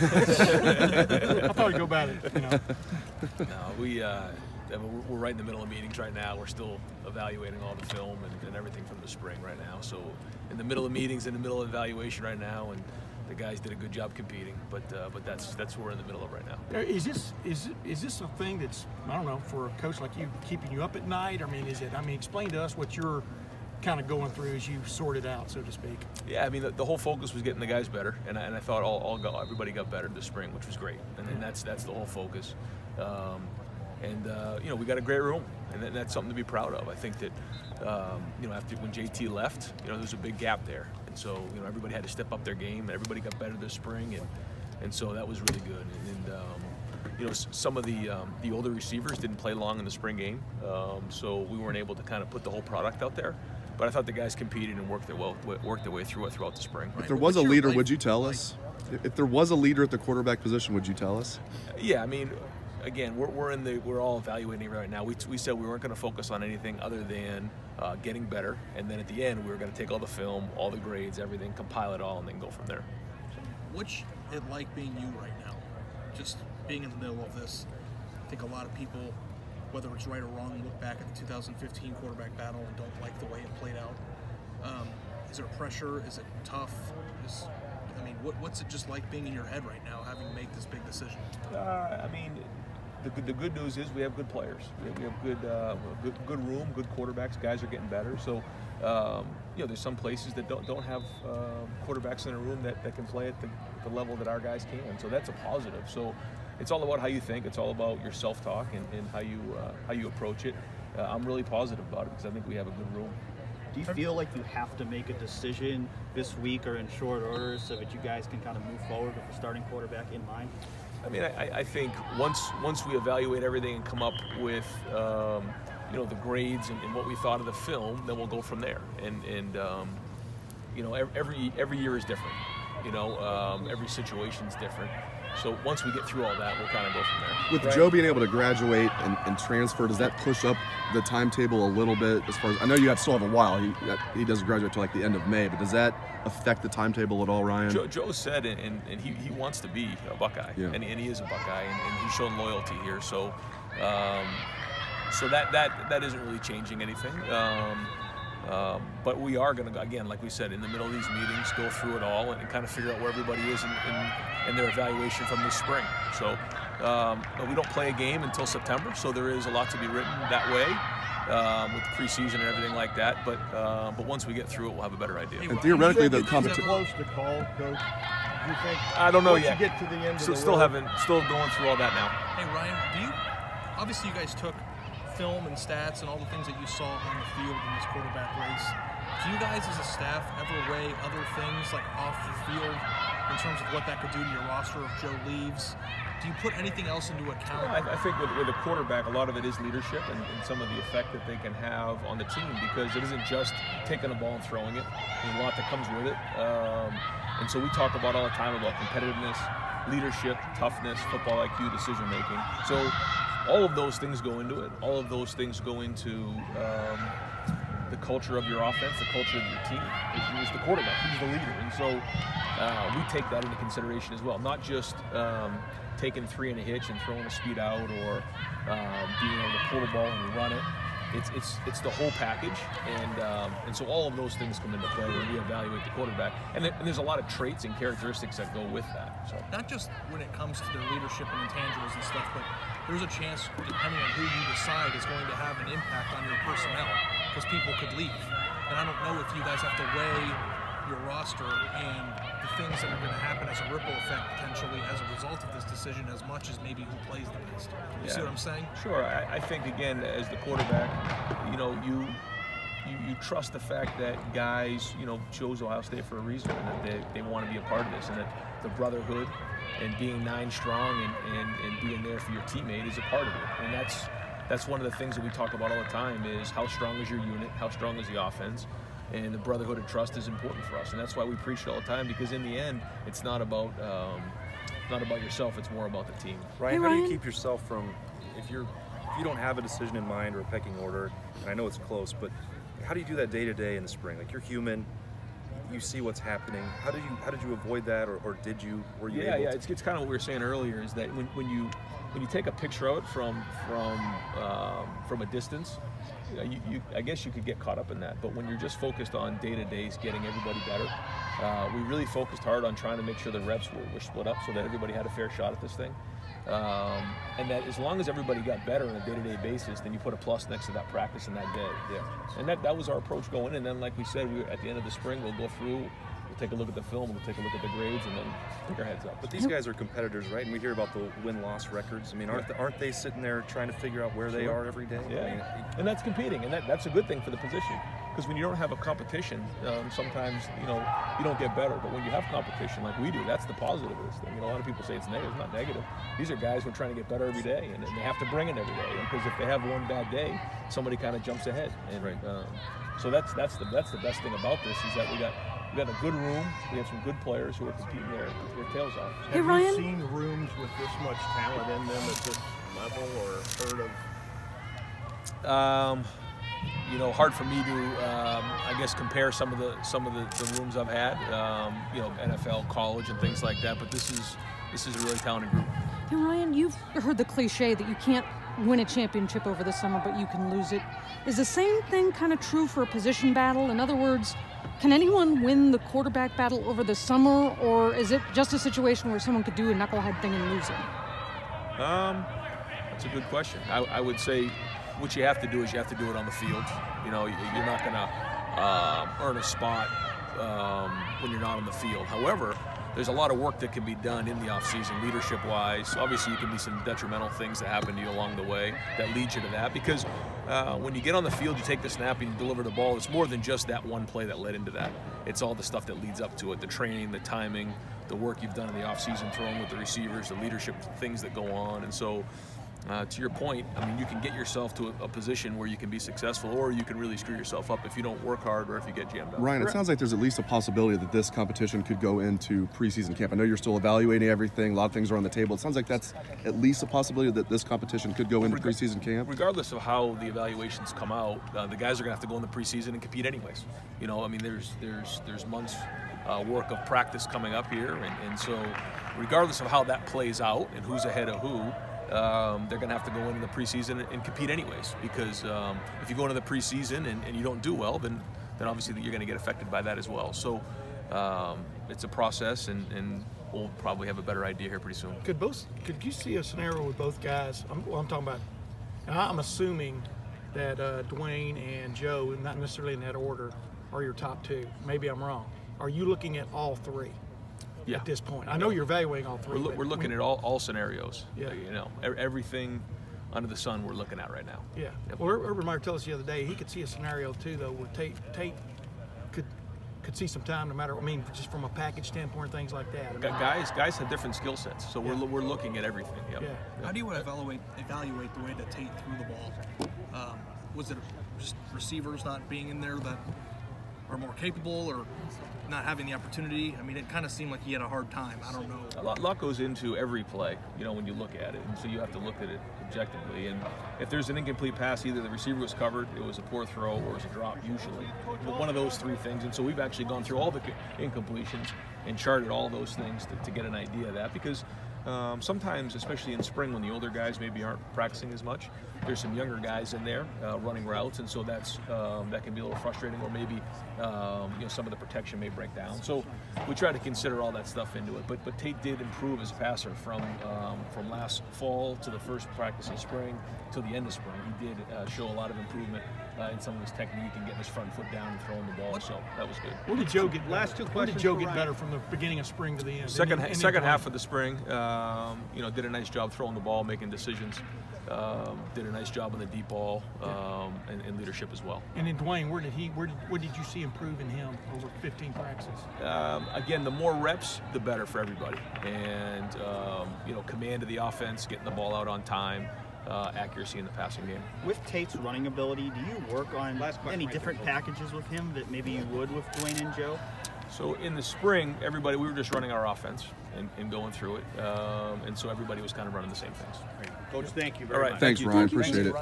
I thought I'd go about it, you know. No, we're right in the middle of meetings right now. We're still evaluating all the film and everything from the spring right now. So in the middle of meetings, in the middle of evaluation right now, and the guys did a good job competing. But that's what we're in the middle of right now. Is this a thing that's, I don't know, for a coach like you, keeping you up at night? I mean, explain to us what you're kind of going through as you sort it out, so to speak. Yeah, I mean, the whole focus was getting the guys better, and I thought everybody got better this spring, which was great, and that's the whole focus. You know, we got a great room, and that's something to be proud of. I think that you know, after when JT left, you know, there's a big gap there, and so you know, everybody had to step up their game, and everybody got better this spring, and so that was really good. And you know, some of the older receivers didn't play long in the spring game, so we weren't able to kind of put the whole product out there. But I thought the guys competed and worked their way through it throughout the spring. If there was a leader, would you tell us? If there was a leader at the quarterback position, would you tell us? Yeah, I mean, again, we're all evaluating right now. We said we weren't going to focus on anything other than getting better, and then at the end we were going to take all the film, all the grades, everything, compile it all, and then go from there. What's it like being you right now? Just being in the middle of this. I think a lot of people, whether it's right or wrong, look back at the 2015 quarterback battle and don't like the way it played out. Is there pressure? Is it tough? I mean, what's it just like being in your head right now, having to make this big decision? I mean, the good news is we have good players. We have good room, good quarterbacks. Guys are getting better. So, you know, there's some places that don't have quarterbacks in a room that can play at the level that our guys can. So that's a positive. So it's all about how you think. It's all about your self-talk and how you approach it. I'm really positive about it because I think we have a good room. Do you feel like you have to make a decision this week or in short order so that you guys can kind of move forward with the starting quarterback in mind? I mean, I think once we evaluate everything and come up with you know, the grades and what we thought of the film, then we'll go from there. And you know, every year is different. You know, every situation is different. So once we get through all that, we'll kind of go from there. With Joe being able to graduate and transfer, does that push up the timetable a little bit? As far as I know, you still have a while. He doesn't graduate till like the end of May, but does that affect the timetable at all, Ryan? Joe said, and he wants to be a Buckeye, yeah. and he is a Buckeye, and he's shown loyalty here. So so that isn't really changing anything. But we are going to, again, like we said, in the middle of these meetings, go through it all and kind of figure out where everybody is in their evaluation from this spring. So we don't play a game until September, so there is a lot to be written that way with preseason and everything like that. But once we get through it, we'll have a better idea. And theoretically, the competition. Close to call, Coach. You think? I don't know once yet. You get to the end of the still road? still going through all that now. Hey Ryan, obviously you guys took film and stats and all the things that you saw on the field in this quarterback race. Do you guys as a staff ever weigh other things like off the field in terms of what that could do to your roster if Joe leaves? Do you put anything else into account? I think with a quarterback, a lot of it is leadership and some of the effect that they can have on the team, because it isn't just taking a ball and throwing it. There's a lot that comes with it. And so we talk about all the time about competitiveness, leadership, toughness, football IQ, decision making. So all of those things go into it. All of those things go into the culture of your offense, the culture of your team. He's the quarterback, he's the leader. And so we take that into consideration as well. Not just taking three in a hitch and throwing a speed out or being able to pull the ball and run it. It's the whole package, and so all of those things come into play when we evaluate the quarterback. And there's a lot of traits and characteristics that go with that. So not just when it comes to their leadership and intangibles and stuff, but there's a chance, depending on who you decide, is going to have an impact on your personnel, because people could leave. And I don't know if you guys have to weigh your roster and the things that are going to happen as a ripple effect potentially as a result of this decision as much as maybe who plays the best. You see what I'm saying? Sure. I think, again, as the quarterback, you know, you trust the fact that guys, you know, chose Ohio State for a reason, and that they want to be a part of this, and that the brotherhood and being 9 strong and being there for your teammate is a part of it. And that's one of the things that we talk about all the time is how strong is your unit, how strong is the offense, and the brotherhood of trust is important for us. And that's why we preach it all the time, because in the end, it's not about yourself, it's more about the team. Ryan, how do you keep yourself from, if you don't have a decision in mind or a pecking order, and I know it's close, but how do you do that day to day in the spring? Like, you're human, you see what's happening. How did you avoid that, or were you able Yeah, to? it's kind of what we were saying earlier, is that when you take a picture of it from a distance, I guess you could get caught up in that. But when you're just focused on day-to-days, getting everybody better, we really focused hard on trying to make sure the reps were split up so that everybody had a fair shot at this thing. And that as long as everybody got better on a day-to-day basis, then you put a plus next to that practice in that day. Yeah. And that was our approach going in. And then, like we said, at the end of the spring, we'll go through, we'll take a look at the film, we'll take a look at the grades, and then pick our heads up. But these guys are competitors, right? And we hear about the win-loss records. I mean, aren't they sitting there trying to figure out where they are every day? Yeah, I mean, and that's competing, and that's a good thing for the position. Because when you don't have a competition, sometimes you don't get better. But when you have competition like we do, that's the positive of this thing. A lot of people say it's negative. It's not negative. These are guys who are trying to get better every day, and they have to bring it every day. Because if they have one bad day, somebody kind of jumps ahead. And so that's the best thing about this, is that we got a good room. We have some good players who are competing their tails off. Have you Ryan? seen rooms with this much talent in them at this level, or heard of? Hard for me to, I guess, compare some of the rooms I've had, NFL, college, and things like that. But this is a really talented group. Hey Ryan, you've heard the cliche that you can't win a championship over the summer, but you can lose it. Is the same thing kind of true for a position battle? In other words, can anyone win the quarterback battle over the summer, or is it just a situation where someone could do a knucklehead thing and lose it? That's a good question. I would say what you have to do is you have to do it on the field. You're not going to earn a spot when you're not on the field. However, there's a lot of work that can be done in the offseason, leadership-wise. Obviously, you can be some detrimental things that happen to you along the way that lead you to that. Because when you get on the field, you take the snap and you deliver the ball. It's more than just that one play that led into that. It's all the stuff that leads up to it, the training, the timing, the work you've done in the offseason, throwing with the receivers, the leadership things that go on. And so, to your point, I mean, you can get yourself to a position where you can be successful, or you can really screw yourself up if you don't work hard or if you get jammed up. Ryan, it sounds like there's at least a possibility that this competition could go into preseason camp. I know you're still evaluating everything. A lot of things are on the table. It sounds like that's at least a possibility that this competition could go into preseason camp. Regardless of how the evaluations come out, the guys are going to have to go in the preseason and compete anyways. I mean, there's months work of practice coming up here, and so regardless of how that plays out and who's ahead of who, they're going to have to go into the preseason and compete anyways, because if you go into the preseason and you don't do well, then obviously you're going to get affected by that as well. So it's a process, and we'll probably have a better idea here pretty soon. Could you see a scenario with both guys? I'm talking about, and I'm assuming that Dwayne and Joe, not necessarily in that order, are your top two. Maybe I'm wrong. Are you looking at all three? Yeah. At this point, I know you're evaluating all three. We're looking at all scenarios. Yeah. Everything under the sun we're looking at right now. Yeah. Yep. Well, Urban Meyer told us the other day he could see a scenario too, though, where Tate could see some time, no matter. I mean, just from a package standpoint, things like that. I mean, Guys have different skill sets, so we're looking at everything. Yep. Yeah. Yep. How do you evaluate the way that Tate threw the ball? Was it just receivers not being in there that are more capable, or not having the opportunity? I mean, it kind of seemed like he had a hard time. I don't know. A lot goes into every play, when you look at it, and so you have to look at it objectively. And if there's an incomplete pass, either the receiver was covered, it was a poor throw, or it was a drop, usually. But one of those three things. And so we've actually gone through all the incompletions and charted all those things to get an idea of that, because sometimes, especially in spring, when the older guys maybe aren't practicing as much, there's some younger guys in there running routes, and so that can be a little frustrating, or maybe some of the protection may break down. So we try to consider all that stuff into it. But Tate did improve as a passer from last fall to the first practice in spring till the end of spring. He did show a lot of improvement in some of his technique and getting his front foot down and throwing the ball. So that was good. Where did Joe get Last two Where did questions Joe for get Ryan. better from the beginning of spring to the end? Second half of the spring, did a nice job throwing the ball, making decisions. Did a nice job on the deep ball, and leadership as well. And then Dwayne, where did you see improve in him over 15 practices? Again, the more reps, the better for everybody. And command of the offense, getting the ball out on time, accuracy in the passing game. With Tate's running ability, do you work on any different packages with him that maybe you would with Dwayne and Joe? So in the spring, we were just running our offense and going through it. And so everybody was kind of running the same things. Coach, thank you very All right, much. Thanks, Ryan. Appreciate it.